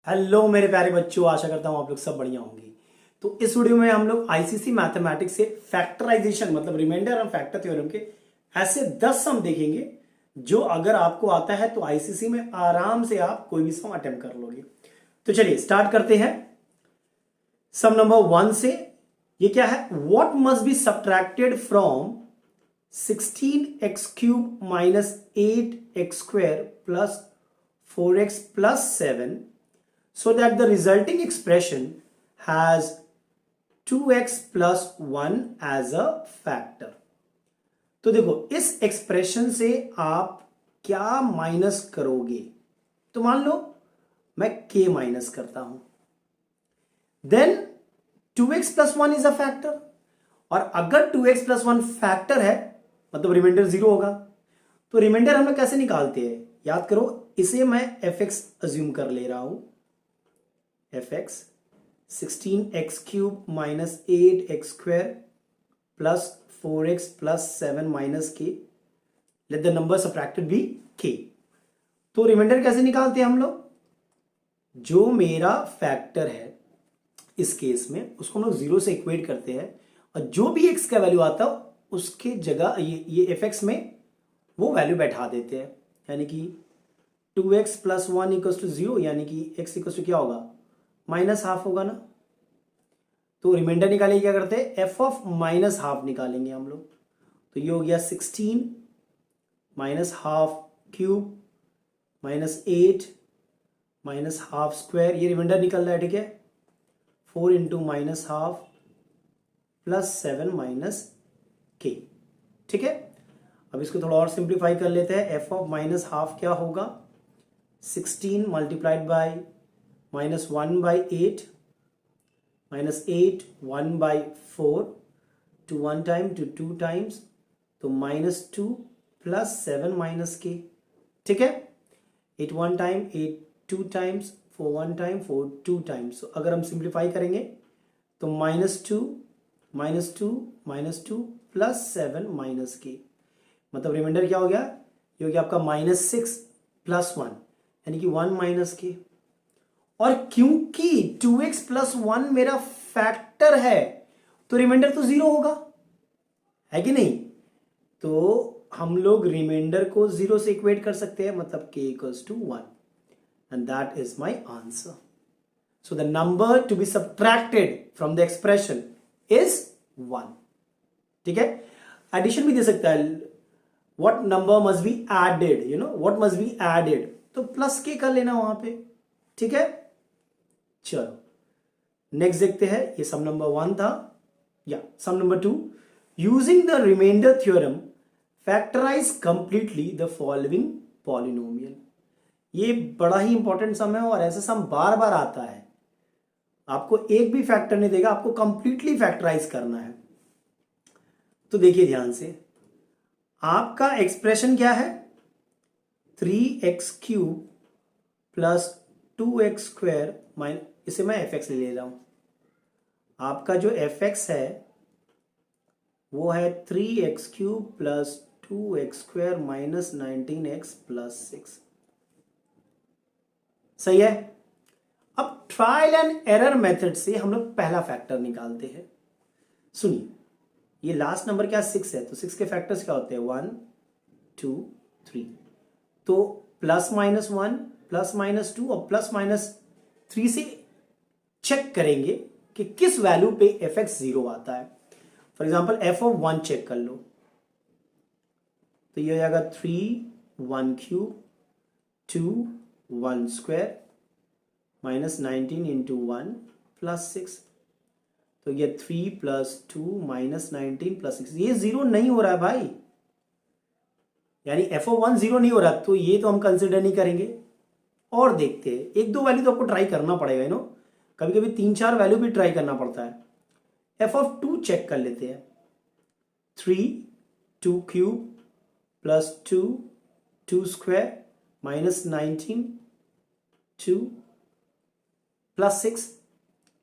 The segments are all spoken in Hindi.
हेलो मेरे प्यारे बच्चों, आशा करता हूं आप लोग सब बढ़िया होंगे। तो इस वीडियो में हम लोग आईसीसी मैथमेटिक्स से फैक्टराइजेशन मतलब रिमाइंडर और फैक्टर थ्योरम के ऐसे 10 सम देखेंगे जो अगर आपको आता है तो आईसीसी में आराम से आप कोई भी सम अटेम्प्ट कर लोगे। तो चलिए स्टार्ट करते हैं सम नंबर 1 से। ये क्या है? What must B subtracted from 16x³ minus 8x² plus 4x plus 7 so that the resulting expression has 2x plus 1 as a factor। तो देखो इस एक्सप्रेशन से आप क्या माइनस करोगे। तो मान लो मैं k माइनस करता हूं, then 2x plus 1 is a factor. और अगर 2x plus 1 फैक्टर है मतलब रिमाइंडर 0 होगा। तो रिमाइंडर हम लोग कैसे निकालते हैं, याद करो। इसे मैं fx अज्यूम कर ले रहा हूं, fx 16x³ minus 8x² plus 4x plus 7 minus k, let the number subtracted be k। तो रिमाइंडर कैसे निकालते हैं हम लोग? जो मेरा फैक्टर है इस केस में उसको हम लोग 0 से इक्वेट करते हैं और जो भी x का वैल्यू आता है उसके जगह ये fx में वो वैल्यू बैठा देते हैं। यानी कि 2x प्लस 1 इक्वल्स टू 0, यानी कि x इक्वल्स टू क्या होगा, माइनस हाफ होगा ना। तो रिमाइंडर निकालेंगे, क्या करते हैं, f ऑफ माइनस हाफ निकालेंगे हम लोग। तो ये हो गया 16 minus half cube minus 8 minus half square, ये रिमाइंडर निकल रहा है, ठीक है। 4 into minus half plus 7 minus k, ठीक है। अब इसको थोड़ा और सिंप्लीफाई कर लेते हैं। f ऑफ माइनस हाफ क्या होगा, 16 multiplied by minus 1 by 8 minus 8 1 by 4 two 1 time two 2 times, तो माइनस 2 प्लस 7 माइनस k, ठीक है। 8 1 टाइम 8 2 टाइम्स 4 1 टाइम 4 2 टाइम्स। अगर हम सिंप्लीफाई करेंगे तो minus 2 minus 2 minus 2 plus 7 minus k, मतलब रिमाइंडर क्या हो गया, ये हो गया आपका माइनस 6 प्लस 1 यानी कि 1 माइनस k। और क्योंकि 2x प्लस 1 मेरा फैक्टर है तो रिमाइंडर तो 0 होगा, है कि नहीं। तो हम लोग रिमाइंडर को 0 से इक्वेट कर सकते हैं, मतलब k equals to 1 and that is my answer. So the number to be subtracted from the expression is 1, ठीक है। एडिशन भी दे सकता है, what number must be added, you know what must be added, तो प्लस k कर लेना वहां पे, ठीक है। चलो नेक्स्ट देखते हैं, ये सम नंबर 1 था। या sum number 2, using the reminder theorem factorize completely the following polynomial. ये बड़ा ही इंपॉर्टेंट सम है और ऐसा सम बार बार आता है। आपको एक भी फैक्टर नहीं देगा, आपको कंप्लीटली फैक्टराइज करना है। तो देखिए ध्यान से, आपका एक्सप्रेशन क्या है, 3x³ प्लस 2x² माइनस, इसे मैं fx ले रहा हूं। आपका जो fx है वो है 3x³ plus 2x² minus 19x plus 6, सही है। अब ट्रायल एंड एरर मेथड से हम लोग पहला फैक्टर निकालते हैं। सुनिए, ये लास्ट नंबर क्या 6 है, तो 6 के फैक्टर्स क्या होते हैं, 1 2 3। तो प्लस माइनस 1 प्लस माइनस 2 और प्लस माइनस 3 से चेक करेंगे कि किस वैल्यू पे fx 0 आता है। For example f of 1 check कर लो, तो ये हो जाएगा 3 1³ 2 1² माइनस 19 इंटू 1 प्लस 6, तो ये 3 प्लस 2 माइनस 19 प्लस 6, ये 0 नहीं हो रहा है भाई, यानी f ऑफ 1 0 नहीं हो रहा, तो ये तो हम कंसिडर नहीं करेंगे। और देखते हैं, एक दो वैल्यू तो आपको ट्राई करना पड़ेगा, यू नो, कभी कभी 3 4 वैल्यू भी ट्राई करना पड़ता है। f ऑफ 2 चेक कर लेते हैं, 3 2³ प्लस 2 2² माइनस 19 2 प्लस 6,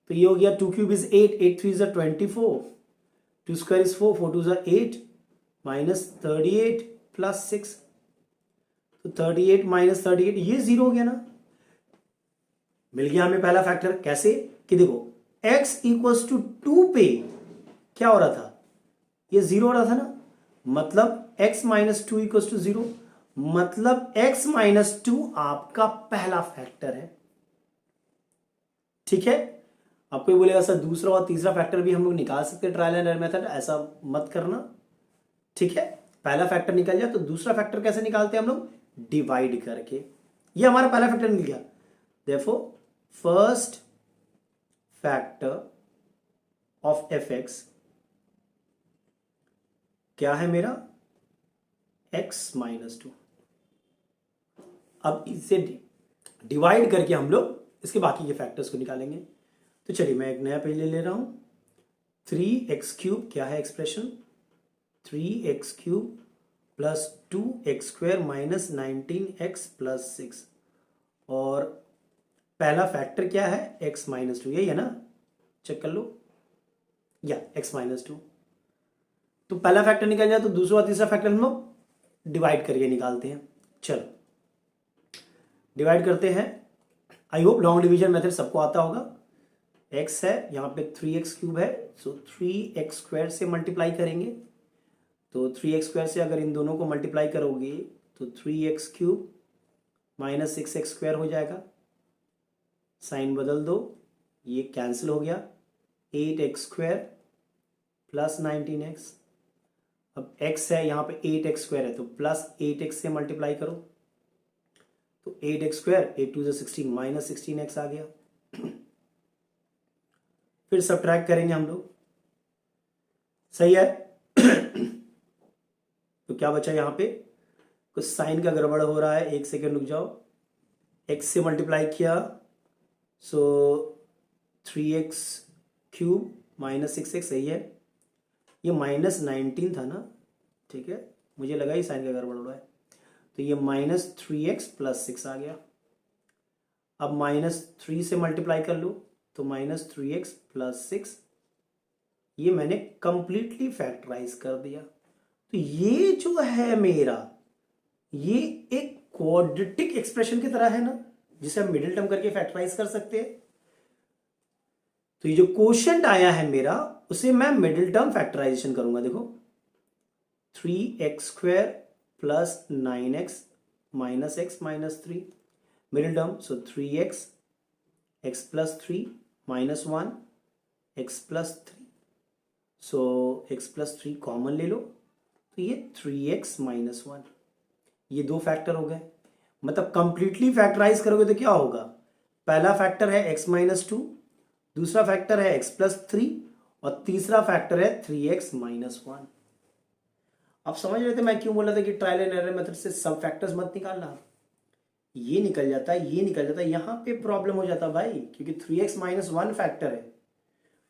तो ये हो गया 2³ is 8 8 3 is 24 2² is 4 4 2 is 8 minus 38 plus 6, तो 38 माइनस 38 ये 0 हो गया ना। मिल गया हमें पहला फैक्टर। कैसे कि देखो x इक्वल्स टू 2 पे क्या हो रहा था, ये 0 हो रहा था ना, मतलब x minus two equals to 0, मतलब x माइनस टू आपका पहला फैक्टर है। ठीक है। अब कोई बोलेगा सर दूसरा और तीसरा फैक्टर भी हम लोग निकाल सकते हैं ट्रायल एंड एरर मेथड, ऐसा मत करना। ठीक है, पहला फैक्टर निकल जाए तो दूसरा फैक्टर कैसे निकालते हैं हम लोग, डिवाइड करके। ये हमारा पहला फैक्टर मिल गया। देखो first factor of F x क्या है मेरा, x माइनस टू। अब इसे डिवाइड करके हम लोग इसके बाकी के फैक्टर्स को निकालेंगे। तो चलिए मैं एक नया पेज ले रहा हूं। 3x³ क्या है expression, 3x³ plus 2x² minus 19x plus 6, और पहला फैक्टर क्या है, x माइनस टू, यही है ना, चेक कर लो, या x माइनस टू। तो पहला फैक्टर निकल जाए तो दूसरा और तीसरा फैक्टर हम लोग डिवाइड करके निकालते हैं। चलो डिवाइड करते हैं। I hope long division method सबको आता होगा। x है यहाँ पे 3x³ है, सो 3x² से मल्टीप्लाई करेंगे। तो 3x² से अगर इन दोनों को मल्टीप्लाई करोगे तो 3x³ माइनस 6x² हो जाएगा। साइन बदल दो, ये कैंसिल हो गया। 8x² plus 19x। अब x है यहाँ पे 8x² है तो प्लस 8x से मल्टीप्लाई करो, तो 8x², 8 टू 16 माइनस 16x आ गया। फिर सब्ट्रैक्ट करेंगे हम लोग, सही है। तो क्या बचा यहाँ पे, कुछ साइन का गड़बड़ हो रहा है, एक सेकेंड रुक जाओ। x से मल्टीप्लाई किया, सो 3x³ माइनस 6x, सही है। ये माइनस 19 था ना, ठीक है, मुझे लगा ये साइन का गड़बड़ हो रहा है। तो ये माइनस 3x प्लस 6 आ गया। अब माइनस 3 से मल्टीप्लाई कर लो तो माइनस 3x प्लस 6, ये मैंने कंप्लीटली फैक्टराइज कर दिया। तो ये जो है मेरा, ये एक क्वाड्रेटिक एक्सप्रेशन की तरह है ना, जिसे हम मिडिल टर्म करके फैक्टराइज कर सकते हैं। तो ये जो क्वोशिएंट आया है मेरा, उसे मैं मिडिल टर्म फैक्टराइजेशन करूंगा। देखो 3x² plus 9x minus x minus 3, middle term, so 3x, x plus 3 minus 1, x plus 3, so x plus 3 common ले लो, तो ये 3x माइनस 1, ये दो फैक्टर हो गए। मतलब कंप्लीटली फैक्टराइज करोगे तो क्या होगा, पहला फैक्टर है x माइनस टू, दूसरा फैक्टर है x प्लस 3, और तीसरा फैक्टर है 3x माइनस 1। आप समझ रहे थे मैं क्यों बोला था कि ट्रायल एंड एरर मेथड से सब फैक्टर्स मत निकालना, ये निकल जाता है, ये निकल जाता है, यहां पे प्रॉब्लम हो जाता भाई, क्योंकि 3x माइनस 1 फैक्टर है,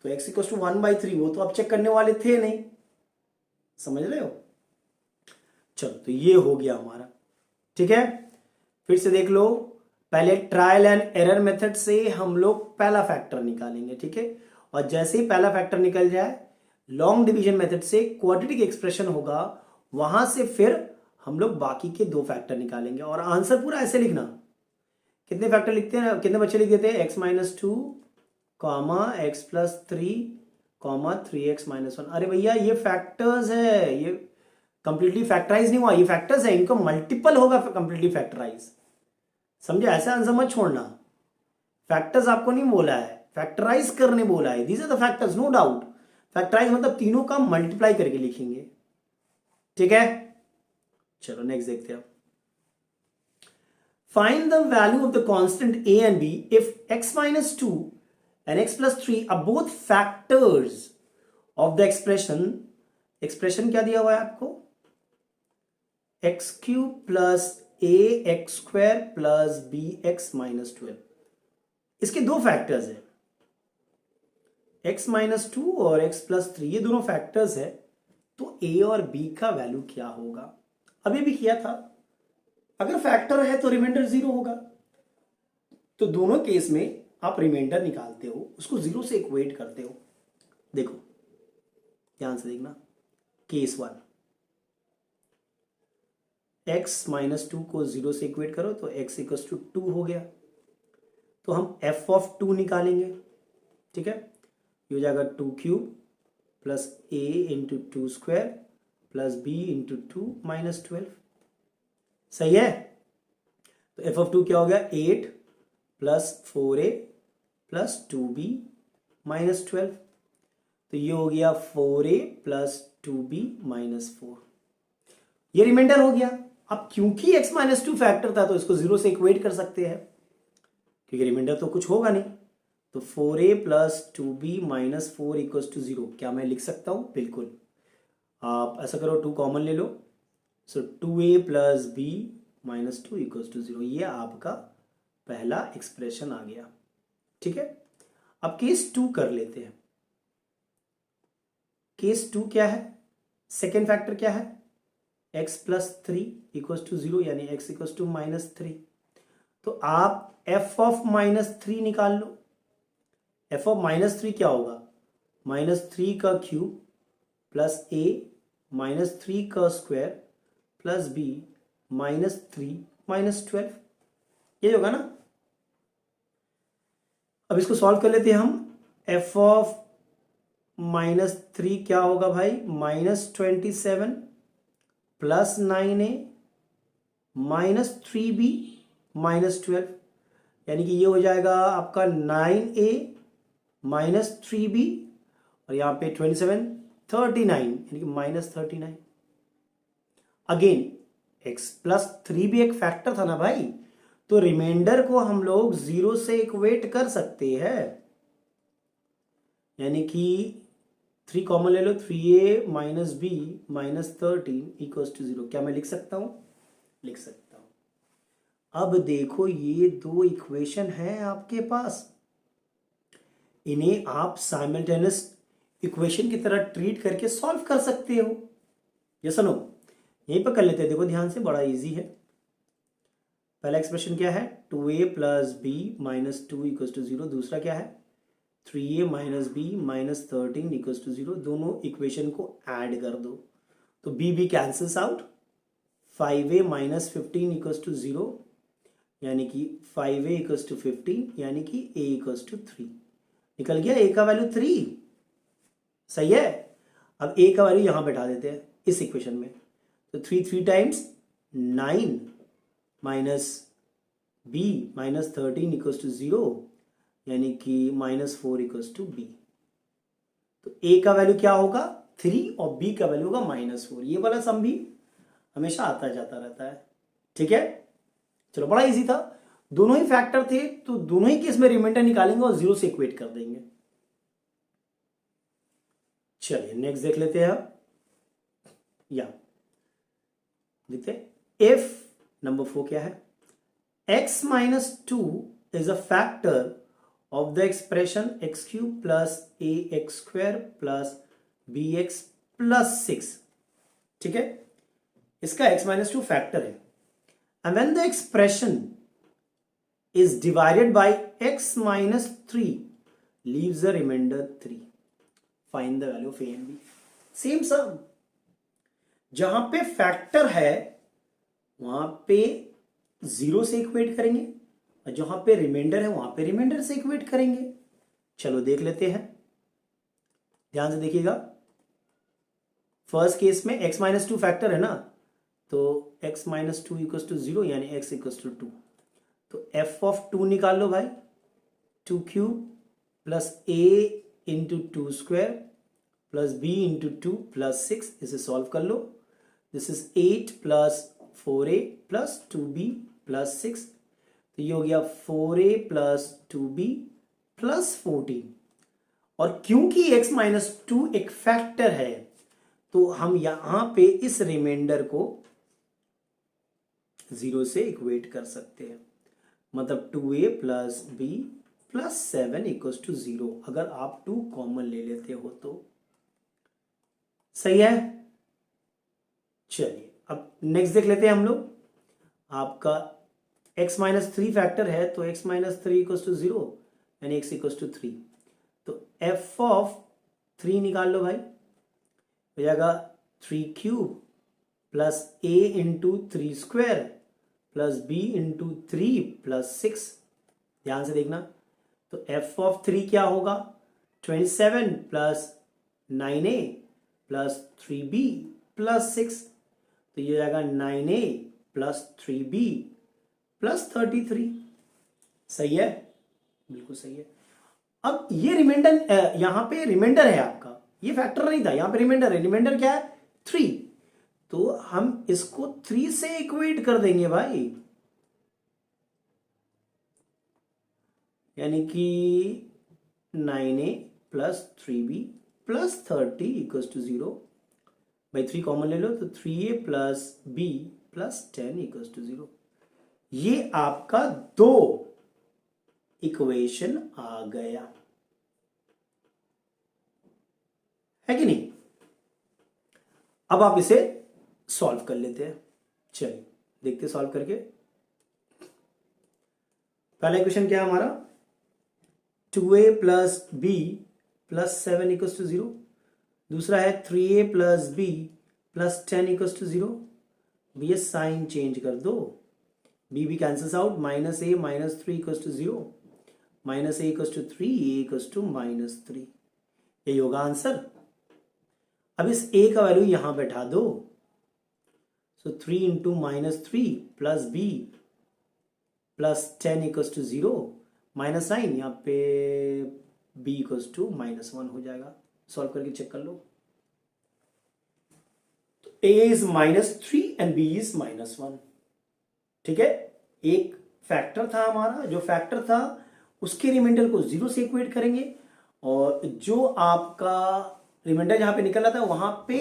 तो x इक्वल टू 1/3, वो तो आप चेक करने वाले थे नहीं, समझ रहे हो। चलो तो ये हो गया हमारा, ठीक है। फिर से देख लो, पहले ट्रायल एंड एरर मेथड से हम लोग पहला फैक्टर निकालेंगे, ठीक है, और जैसे ही पहला फैक्टर निकल जाए, लॉन्ग डिवीजन मेथड से क्वाड्रेटिक एक्सप्रेशन होगा, वहां से फिर हम लोग बाकी के दो फैक्टर निकालेंगे। और आंसर पूरा ऐसे लिखना, कितने फैक्टर लिखते हैं, कितने बच्चे लिख देते हैं, x minus two comma x plus 3 comma 3x minus 1। अरे भैया ये फैक्टर्स है, ये कंप्लीटली फैक्टराइज नहीं हुआ, ये फैक्टर्स है, इनको मल्टीपल होगा कंप्लीटली फैक्टराइज, समझे, ऐसा आंसर मत छोड़ना। फैक्टर्स आपको नहीं बोला है, फैक्टराइज करने बोला है, these are the factors, no doubt. Factorize मतलब तीनों का मल्टीप्लाई करके लिखेंगे, ठीक है। चलो नेक्स्ट देखते हैं। Find the value of the constant a and b if x minus 2 and x plus 3 are both factors of the expression क्या दिया हुआ है आपको, x³ plus ax² plus bx minus 12, इसके दो फैक्टर्स है, x माइनस 2 और x प्लस 3, ये दोनों फैक्टर्स है। तो a और b का वैल्यू क्या होगा, अभी भी किया था, अगर फैक्टर है तो रिमाइंडर 0 होगा। तो दोनों केस में आप रिमाइंडर निकालते हो, उसको 0 से इक्वेट करते हो। देखो ध्यान से देखना, केस 1, x माइनस 2 को 0 से इक्वेट करो तो x इक्वल टू 2 हो गया। तो हम एफ ऑफ 2 निकालेंगे, ठीक है। ये हो जाएगा 2 cube plus a into 2 square plus b into 2 minus 12। सही है। तो एफ ऑफ 2 क्या हो गया, 8 plus 4a plus 2b minus 12। तो ये हो गया 4a प्लस 2b माइनस 4। ये रिमाइंडर हो गया। अब क्योंकि x माइनस 2 फैक्टर था तो इसको 0 से इक्वेट कर सकते हैं, क्योंकि रिमाइंडर तो कुछ होगा नहीं। तो 4a plus 2b minus 4 equals to 0। क्या मैं लिख सकता हूं? बिल्कुल। आप ऐसा करो, 2 कॉमन ले लो। So 2a plus b minus 2 equals to 0। ये आपका पहला एक्सप्रेशन आ गया, ठीक है। अब केस 2 कर लेते हैं। केस 2 क्या है? सेकेंड फैक्टर क्या है? x प्लस 3 इक्वल्स टू 0, यानी x इक्वल्स टू माइनस 3। तो आप f ऑफ माइनस 3 निकाल लो। f ऑफ माइनस 3 क्या होगा? माइनस 3 का क्यूब प्लस a माइनस 3 का square plus b minus 3 minus 12। ये होगा ना। अब इसको सॉल्व कर लेते हैं हम। f ऑफ माइनस 3 क्या होगा भाई? Minus 27 plus 9a minus 3b minus 12, यानी कि ये हो जाएगा आपका 9a माइनस 3b, और यहाँ पे 27 39, यानी कि माइनस 39। अगेन x प्लस 3 भी एक फैक्टर था ना भाई, तो रिमाइंडर को हम लोग 0 से इक्वेट कर सकते हैं, यानी कि 3 कॉमन ले लो। 3a minus b minus 13 equals to 0। क्या मैं लिख सकता हूं? लिख सकता हूं। अब देखो, ये दो इक्वेशन है आपके पास, इन्हें आप साइमल्टेनियस इक्वेशन की तरह ट्रीट करके सॉल्व कर सकते हो। ये सुनो, यहीं पर कर लेते हैं। देखो ध्यान से, बड़ा इजी है। पहला एक्सप्रेशन क्या है? 2a plus b minus 2 equals to 0। दूसरा क्या है? 3a minus b minus 13 equals to 0। दोनों इक्वेशन को ऐड कर दो तो b cancels out. 5a minus 15 equals to 0, यानी कि 5a इक्वल्स टू 15, यानी कि a इक्वल्स टू 3। निकल गया a का वैल्यू 3। सही है। अब a का वैल्यू यहां बैठा देते हैं इस इक्वेशन में। तो 3 times 9 minus b minus 13 equals to 0, यानी कि माइनस 4 इक्वल्स टू b। तो a का वैल्यू क्या होगा? 3, और b का वैल्यू होगा माइनस 4। ये वाला सम भी हमेशा आता जाता रहता है, ठीक है। चलो, बड़ा इजी था। दोनों ही फैक्टर थे तो दोनों ही केस में रिमाइंडर निकालेंगे और 0 से इक्वेट कर देंगे। चलिए नेक्स्ट देख लेते हैं। या देखते हैं। इफ नंबर 4 क्या है? x minus 2 is a factor of the expression x cube plus ax square plus bx plus 6, ठीक है। इसका x माइनस 2 फैक्टर है, and when the expression is divided by x minus 3 leaves a remainder 3. Find the value of a and b. Same sum, जहां पे फैक्टर है वहां पे 0 से इक्वेट करेंगे, और जहां पे रिमाइंडर है वहां पे रिमाइंडर से इक्वेट करेंगे। चलो देख लेते हैं, ध्यान से देखिएगा। फर्स्ट केस में x माइनस 2 फैक्टर है ना, तो x माइनस 2 इक्वल्स टू 0, यानी x इक्वल्स टू 2। तो f ऑफ 2 निकाल लो भाई। 2 cube plus a into 2 square plus b into 2 plus 6। इसे सॉल्व कर लो। This is 8 plus 4a plus 2b plus 6। तो ये हो गया 4a प्लस 2b प्लस 14। और क्योंकि x माइनस 2 एक फैक्टर है तो हम यहां पे इस रिमाइंडर को 0 से इक्वेट कर सकते हैं। मतलब 2a plus b plus 7 equals to 0, अगर आप 2 कॉमन ले लेते हो तो। सही है। चलिए अब नेक्स्ट देख लेते हैं हम लोग। आपका x माइनस 3 फैक्टर है तो x माइनस 3 इक्वल्स टू 0, यानी x इक्वल्स टू 3। तो f ऑफ 3 निकाल लो भाई। हो जाएगा 3 cube plus a into 3 square plus b into 3 plus 6। ध्यान से देखना। तो एफ ऑफ 3 क्या होगा, 27 plus 9a plus 3b plus 6, तो ये जाएगा 9a प्लस 3b प्लस 33। सही है, बिल्कुल सही है। अब ये रिमाइंडर, यहां पे रिमाइंडर है आपका, ये फैक्टर नहीं था, यहां पे रिमाइंडर है। रिमाइंडर क्या है, 3, तो हम इसको 3 से इक्वेट कर देंगे भाई, यानी कि 9a plus 3b plus 30 equals to 0। भाई 3 कॉमन ले लो, तो 3a plus b plus 10 equals to 0। ये आपका 2 इक्वेशन आ गया, है कि नहीं। अब आप इसे सॉल्व कर लेते हैं, चलिए देखते सॉल्व करके। पहला इक्वेशन क्या है हमारा, 2a plus b plus 7 equals to 0। दूसरा है 3a plus b plus 10 equals to 0। भैया साइन चेंज कर दो, b भी cancels out, minus a minus 3 equals to 0, minus a equals to 3, a equals to minus 3। यही होगा आंसर। अब इस a का वैल्यू यहां बैठा दो, so 3 into minus 3 plus b plus 10 equals to 0, minus 9, यहाँ पे b इक्वल्स टू माइनस 1 हो जाएगा। सॉल्व करके चेक कर लो, तो a is minus 3 and b is minus 1। ठीक है, एक फैक्टर था हमारा, जो फैक्टर था उसके रिमाइंडर को 0 से इक्वेट करेंगे, और जो आपका रिमाइंडर जहां पे निकल रहा था वहां पे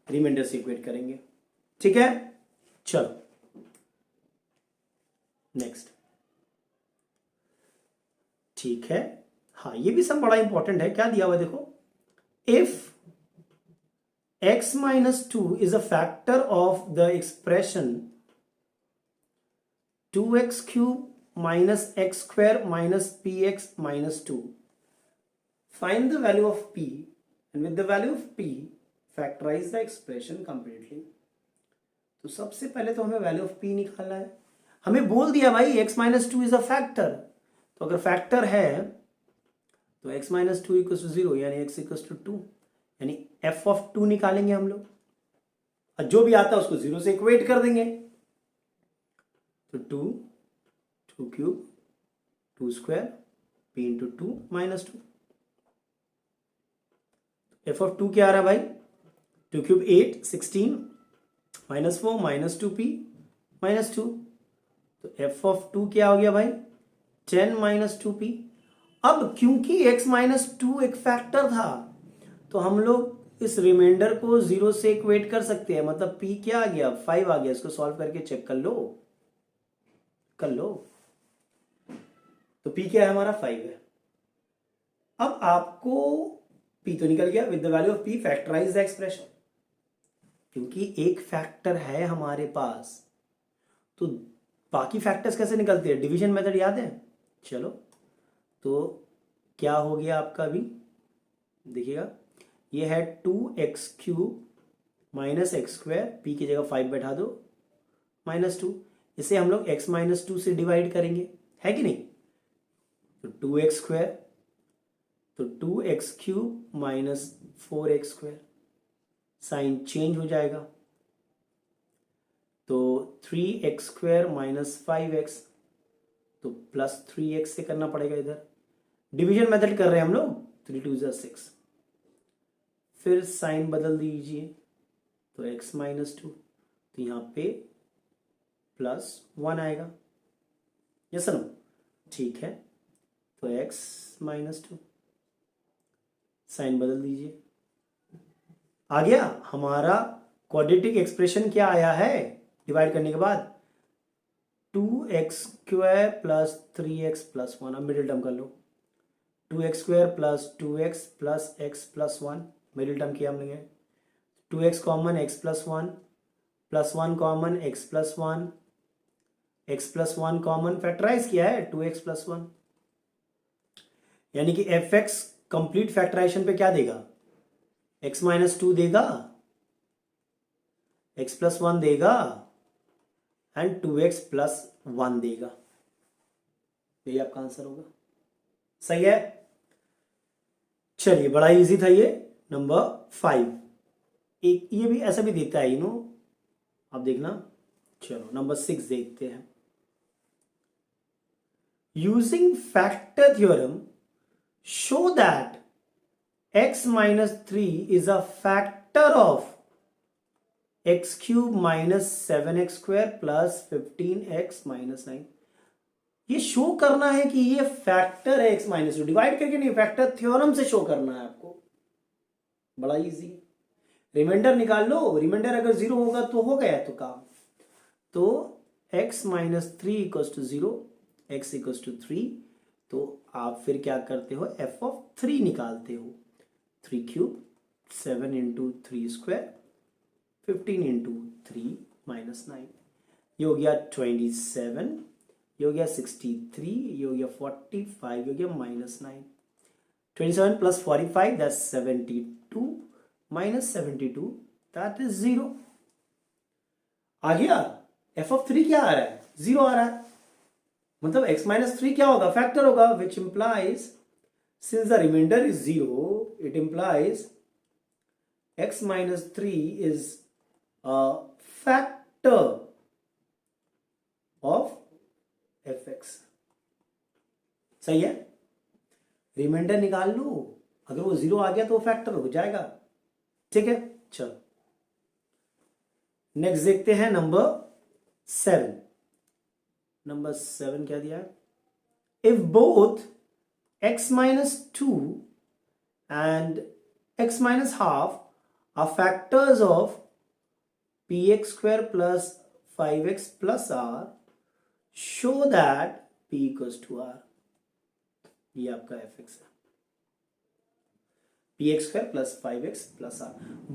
रिमाइंडर से इक्वेट करेंगे। ठीक है, चलो नेक्स्ट। ठीक है, हाँ ये भी सब बड़ा इंपॉर्टेंट है। क्या दिया हुआ देखो, if x minus 2 is a factor of the expression 2x cube minus x square minus P x minus 2, find the value of p and with the value of p factorize the expression completely। तो सबसे पहले तो हमें वैल्यू ऑफ p निकालना है। हमें बोल दिया भाई x minus 2 is a factor, तो अगर फैक्टर है तो x माइनस 2 इक्वल टू 0, यानी x इक्वल टू 2, यानी f ऑफ 2 निकालेंगे हम लोग, और जो भी आता है उसको 0 से इक्वेट कर देंगे। तो 2 cube 2 square p into 2 minus 2। F of 2 क्या आ रहा है भाई, 2 cube 8 16 minus 4 minus 2p minus 2, तो एफ ऑफ 2 क्या हो गया भाई, 10 माइनस 2p। अब क्योंकि x माइनस 2 एक फैक्टर था, तो हम लोग इस रिमाइंडर को 0 से इक्वेट कर सकते हैं, मतलब p क्या आ गया, 5 आ गया। इसको सॉल्व करके चेक कर लो, तो p क्या है हमारा, 5 है। अब आपको p तो निकल गया, with the value of p factorise the expression. क्योंकि एक फैक्टर है हमारे पास, तो बाकी फैक्टर्स कैसे निकलते हैं, डिवीजन मेथड याद है। चलो, तो क्या हो गया आपका, अभी देखिएगा, ये है 2x cube minus x square, p की जगह 5 बैठा दो, माइनस 2, इसे हम लोग x माइनस 2 से डिवाइड करेंगे, है कि नहीं। तो 2x स्क्वायर, तो 2x cube minus 4x square, sign change हो जाएगा, तो 3x स्क्वायर माइनस 5x, तो प्लस 3x से करना पड़ेगा। इधर डिवीजन मेथड कर रहे हैं हम लोग, 3 2 6, फिर साइन बदल दीजिए, तो x माइनस 2, तो यहाँ पे प्लस 1 आएगा, यस नो, ठीक है। तो x माइनस 2, साइन बदल दीजिए, आ गया हमारा क्वाड्रेटिक एक्सप्रेशन। क्या आया है डिवाइड करने के बाद, 2x square plus 3x plus 1। अब मिडिल टर्म कर लो, 2x square plus 2x plus x plus 1, middle term किया हमने, 2x common x plus 1 plus 1 common x plus 1, x plus 1 common, factorise किया है 2x प्लस 1, यानी कि fx कंप्लीट फैक्टराइजेशन पे क्या देगा, x माइनस 2 देगा, x प्लस 1 देगा, एंड 2x प्लस 1 देगा। यही आपका आंसर होगा। सही है। चलिए, बड़ा इजी था ये। नंबर 5, एक ये भी ऐसा भी देता है, आप देखना। चलो नंबर 6 देखते हैं। Using factor theorem show that x minus 3 is a factor of x cube minus 7x square plus 15x minus 9। ये शो करना है कि ये फैक्टर है x माइनस 2, डिवाइड करके नहीं, फैक्टर थ्योरम से शो करना है आपको। बड़ा इजी। रिमाइंडर निकाल लो, रिमाइंडर अगर 0 होगा तो हो गया तो काम। तो x minus 3 equals to 0, x equals to 3, तो आप फिर क्या करते हो, f ऑफ 3 निकालते हो। 3 cube 7 into 3 square 15 into 3 minus 9, ये हो गया 27, ये हो गया 63, ये हो गया 45, ये हो गया minus 9। 27 plus 45 that's 72 minus 72 that is 0। आ गया। f ऑफ 3 क्या आ रहा है, 0 आ रहा है, मतलब x माइनस 3 क्या होगा, फैक्टर होगा, which implies since the remainder is 0, it implies x minus 3 is a factor of fx। सही है। रिमाइंडर निकाल लो, अगर वो 0 आ गया तो वो फैक्टर हो जाएगा। ठीक है, चलो नेक्स्ट देखते हैं नंबर 7। नंबर 7 क्या दिया है, if both x minus 2 and x minus half are factors of px square plus 5x plus r, show that p equals to r। ये आपका fx है, px square plus 5x plus r।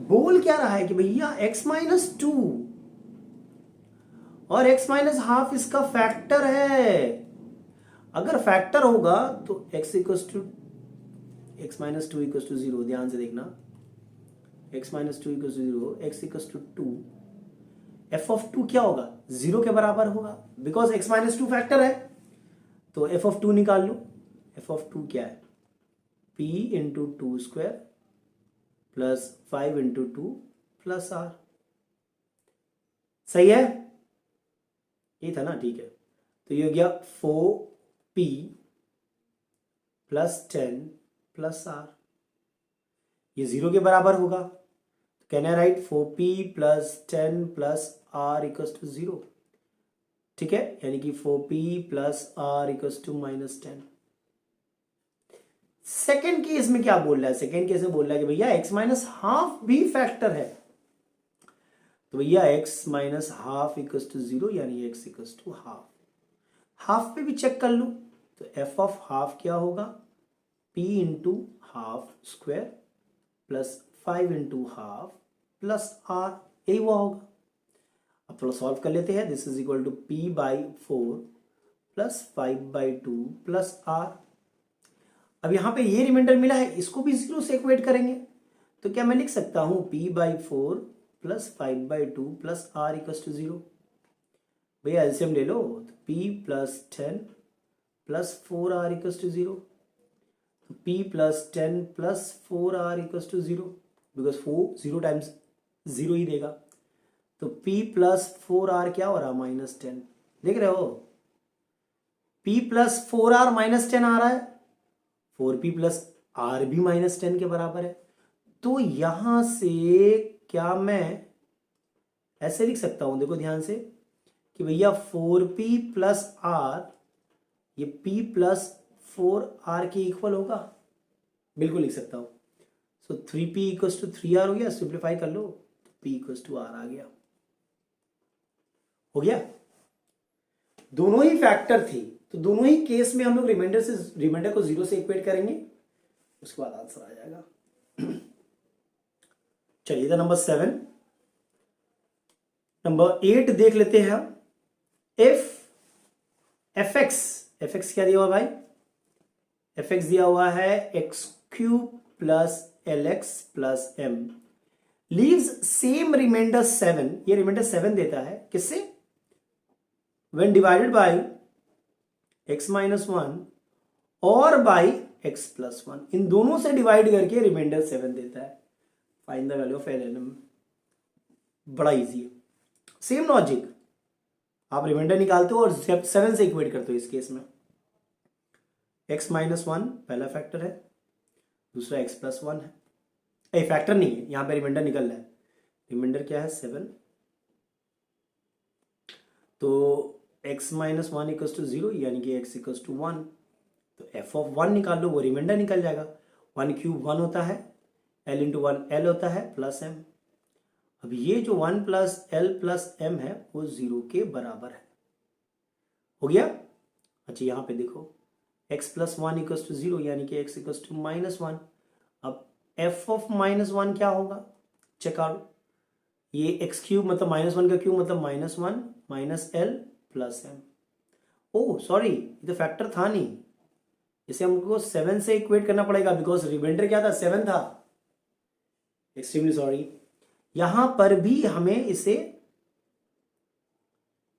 बोल क्या रहा है कि भैया x minus 2 और x minus half इसका फैक्टर है। अगर फैक्टर होगा तो x equals to x minus 2 equals to 0, ध्यान से देखना, x minus 2 equals to 0, x equals to 2, f of 2 क्या होगा, 0 के बराबर होगा, बिकॉज x माइनस 2 फैक्टर है। तो f ऑफ 2 निकाल लो, f ऑफ 2 क्या है, p into 2 square plus 5 into 2 plus r। सही है, ये था ना, ठीक है। तो ये हो गया 4p प्लस 10 प्लस r, ये 0 के बराबर होगा। Can I write 4p plus 10 plus r equals to 0। ठीक है, यानी कि 4p plus r equals to minus 10। Second case में क्या बोल रहा है, सेकेंड केस में बोल रहा है कि भैया x माइनस हाफ भी फैक्टर है। तो भैया x minus half equals to 0, यानी x equals to half. Half पे भी चेक कर लो, तो f ऑफ हाफ क्या होगा, p into half square plus 5 into half plus r, यही हुआ होगा। अब थोड़ा सॉल्व कर लेते हैं। This is equal to p by 4 plus 5 by 2 plus r। अब यहां पे ये रिमाइंडर मिला है, इसको भी 0 से इक्वेट करेंगे, तो क्या मैं लिख सकता हूं p by 4 plus 5 by 2 plus r equals to 0। भैया एलसीएम ले लो, तो p plus 10 plus 4r equals to 0, तो p plus 10 plus 4r equals to 0, because 0 times 0 ही देगा। तो p प्लस 4r क्या हो रहा, माइनस 10। देख रहे हो, p प्लस 4r माइनस 10 आ रहा है, 4p प्लस r भी माइनस 10 के बराबर है। तो यहां से क्या मैं ऐसे लिख सकता हूं, देखो ध्यान से, कि भैया 4p प्लस r ये p प्लस 4r के इक्वल होगा, बिल्कुल लिख सकता हूं। सो 3p इक्वल्स टू 3r हो गया, सिंप्लीफाई कर लो, तो p इक्वल्स टू r आ गया। हो गया, दोनों ही फैक्टर थे, तो दोनों ही केस में हम लोग रिमाइंडर को 0 से इक्वेट करेंगे, उसके बाद आंसर आ जाएगा। चलिए, था नंबर 7। नंबर 8 देख लेते हैं हम। इफ fx क्या दिया हुआ भाई, fx दिया हुआ है x cube plus lx plus m, leaves same remainder 7, ये रिमाइंडर 7 देता है किससे, when divided by x minus one और बाई x प्लस वन, इन दोनों से डिवाइड करके रिमाइंडर 7 देता है। Find the value of ln, बड़ा इजी है। सेम लॉजिक, आप रिमाइंडर निकालते हो और 7 से इक्वेट करते हो। इस केस में x माइनस वन पहला फैक्टर है, दूसरा x प्लस वन है, फैक्टर नहीं है, यहां पे रिमाइंडर निकल रहा है। रिमाइंडर क्या है 7, तो x minus one equals to 0 यानी कि x इक्वल्स टू 1, तो f ऑफ 1 निकाल लो, वो रिमाइंडर निकल जाएगा। 1 क्यूब 1 होता है, l इंटू 1 l होता है प्लस m। अब ये जो 1 प्लस l प्लस m है वो 0 के बराबर है। हो गया। अच्छा यहां पे देखो x plus one equals to 0 यानी कि x equals to minus one. अब f ऑफ माइनस वन क्या होगा, चेक आउट। ये x क्यूब मतलब माइनस वन का क्यूब मतलब minus one minus l plus m। Oh sorry, ये तो फैक्टर था नहीं, इसे हमको 7 से इक्वेट करना पड़ेगा बिकॉज रिमाइंडर क्या था 7 था। एक्सट्रीमली सॉरी, यहां पर भी हमें इसे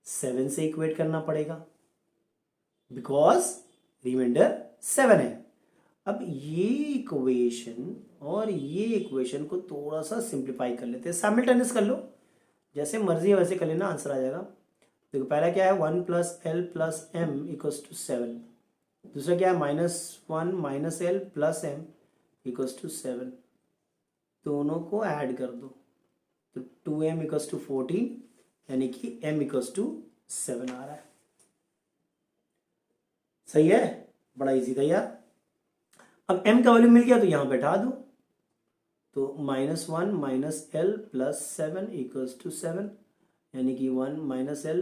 7 से इक्वेट करना पड़ेगा बिकॉज रिमाइंडर 7 है। अब ये इक्वेशन और ये इक्वेशन को थोड़ा सा सिंप्लीफाई कर लेते हैं, साइमल्टेनियस कर लो, जैसे मर्जी है वैसे कर लेना, आंसर आ जाएगा। देखो पहला क्या है 1 plus l plus m equals to 7, दूसरा क्या है minus one minus l plus m equals to 7, दोनों को ऐड कर दो तो 2m इक्वल्स टू 14 यानी कि m इक्वल्स टू 7 आ रहा है। सही है, बड़ा इजी था यार। अब m का वैल्यू मिल गया तो यहां बैठा दो, तो minus one minus l plus 7 equals to 7 यानी कि 1 माइनस एल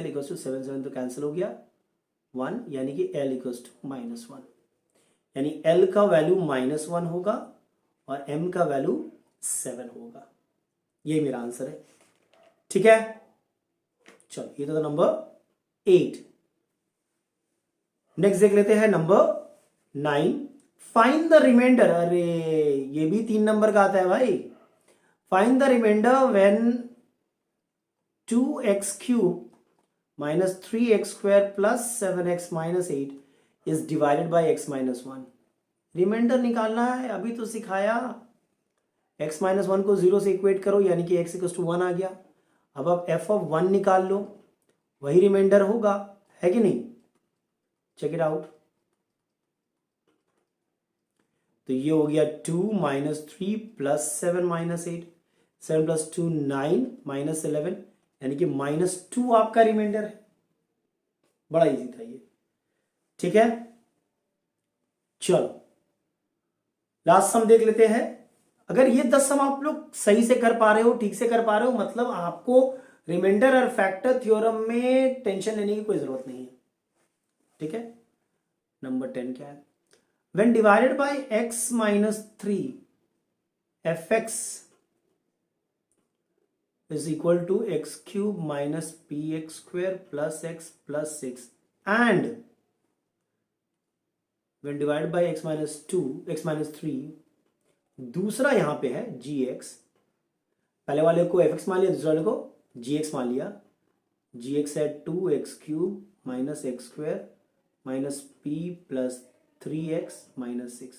इक्वल्स टू 7, 7 तो कैंसिल हो गया 1 यानी कि l equals to minus one, यानी l का वैल्यू माइनस वन होगा और m का वैल्यू 7 होगा। ये मेरा आंसर है, ठीक है। चलो ये तो नंबर 8। नेक्स्ट देख लेते हैं नंबर 9, फाइंड द रिमाइंडर। अरे ये भी 3 नंबर का आता है भाई। Find the remainder when 2x cube minus 3x स्क्वायर plus 7x minus 8 is divided by x minus one. Remainder निकालना है, अभी तो सिखाया। x माइनस वन को 0 से इक्वेट करो यानी कि x इक्वल्स टू 1 आ गया। अब आप f ऑफ 1 निकाल लो, वही रिमाइंडर होगा, है कि नहीं। Check it out. तो ये हो गया 2 minus 3 plus 7 minus 8, 7 plus 2 9 minus 11 यानी कि माइनस 2 आपका रिमाइंडर है। बड़ा इजी था ये, ठीक है। चलो लास्ट सम देख लेते हैं। अगर ये 10 सम आप लोग सही से कर पा रहे हो, ठीक से कर पा रहे हो, मतलब आपको रिमाइंडर और फैक्टर थ्योरम में टेंशन लेने की कोई जरूरत नहीं है, ठीक है। नंबर 10 क्या है, when divided by x minus 3 fx is equal to x cube minus px square plus x plus 6 and when divided by x minus 2 x minus 3, दूसरा यहां पे है gx, पहले वाले को fx मान लिया, दूसरे वाले को gx मान लिया। gx है 2x cube minus x square minus p plus 3x minus 6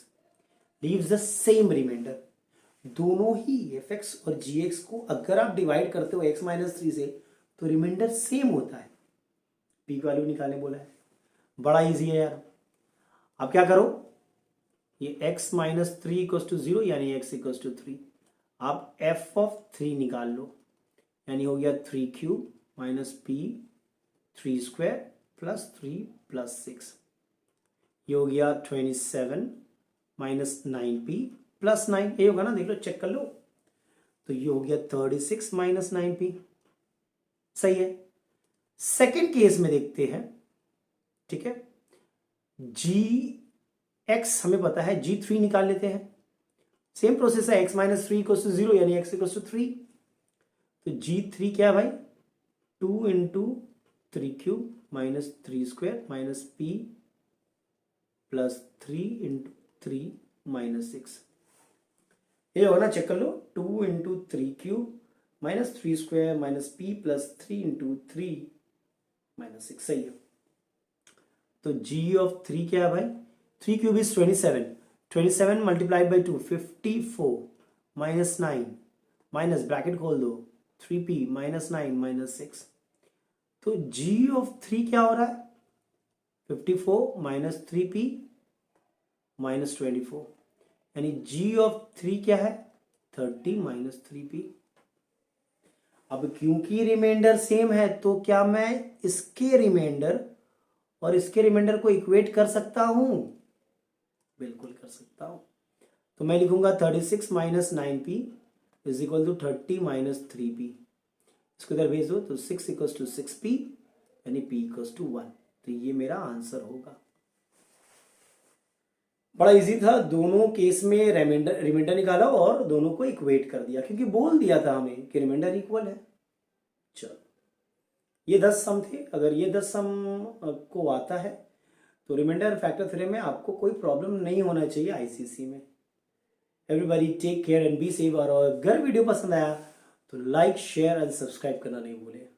leaves the same remainder. दोनों ही fx और gx को अगर आप डिवाइड करते हो x माइनस 3 से तो रिमाइंडर सेम होता है। p की वैल्यू निकालने बोला है, बड़ा इजी है यार। आप क्या करो, ये x माइनस 3 इक्वल्स टू 0 यानी x इक्वल्स टू 3, आप f ऑफ 3 निकाल लो यानी हो गया 3 cube minus p 3 square plus 3 plus 6, ये हो गया 27 माइनस 9p प्लस 9, ये होगा ना, देख लो चेक कर लो। तो ये हो गया 36 माइनस 9p, सही है। सेकेंड केस में देखते हैं, ठीक है। gx हमें पता है, g3 निकाल लेते हैं। सेम प्रोसेस है, x माइनस 3 इक्वल्स टू 0 यानी x इक्वल्स टू 3। तो g3 क्या है भाई, 2 into 3 cube minus 3 square minus p plus 3 into 3 minus 6, ये होगा ना, चेक कर लो। 2 into 3 cube minus 3 square minus p plus 3 into 3 -6 सही है। तो g ऑफ 3 क्या है भाई? 3 cube is 27, 27 multiplied by 2 54 -9 minus bracket खोल दो 3p -9 -6। तो g ऑफ 3 क्या हो रहा है? 54 माइनस 3p -24, यानी g ऑफ 3 क्या है? 30 माइनस 3p। अब क्योंकि रिमाइंडर सेम है तो क्या मैं इसके रिमाइंडर और इसके रिमाइंडर को इक्वेट कर सकता हूं? बिल्कुल कर सकता हूं। तो मैं लिखूंगा 36 minus 9p is equal to 30 minus 3p। इसको इधर भेज दो तो 6 इक्वल्स टू 6p यानी p इक्वल्स टू 1। तो ये मेरा आंसर होगा। बड़ा इजी था, दोनों केस में रिमाइंडर निकाला और दोनों को इक्वेट कर दिया, क्योंकि बोल दिया था हमें कि रिमाइंडर इक्वल है। चलो, ये 10 सम थे। अगर ये 10 सम को आता है तो रिमाइंडर फैक्टर थ्योरम में आपको कोई प्रॉब्लम नहीं होना चाहिए आईसीसी में। Everybody take care and be safe. और अगर वीडियो पसंद आया तो लाइक शेयर एंड सब्सक्राइब करना नहीं भूलें।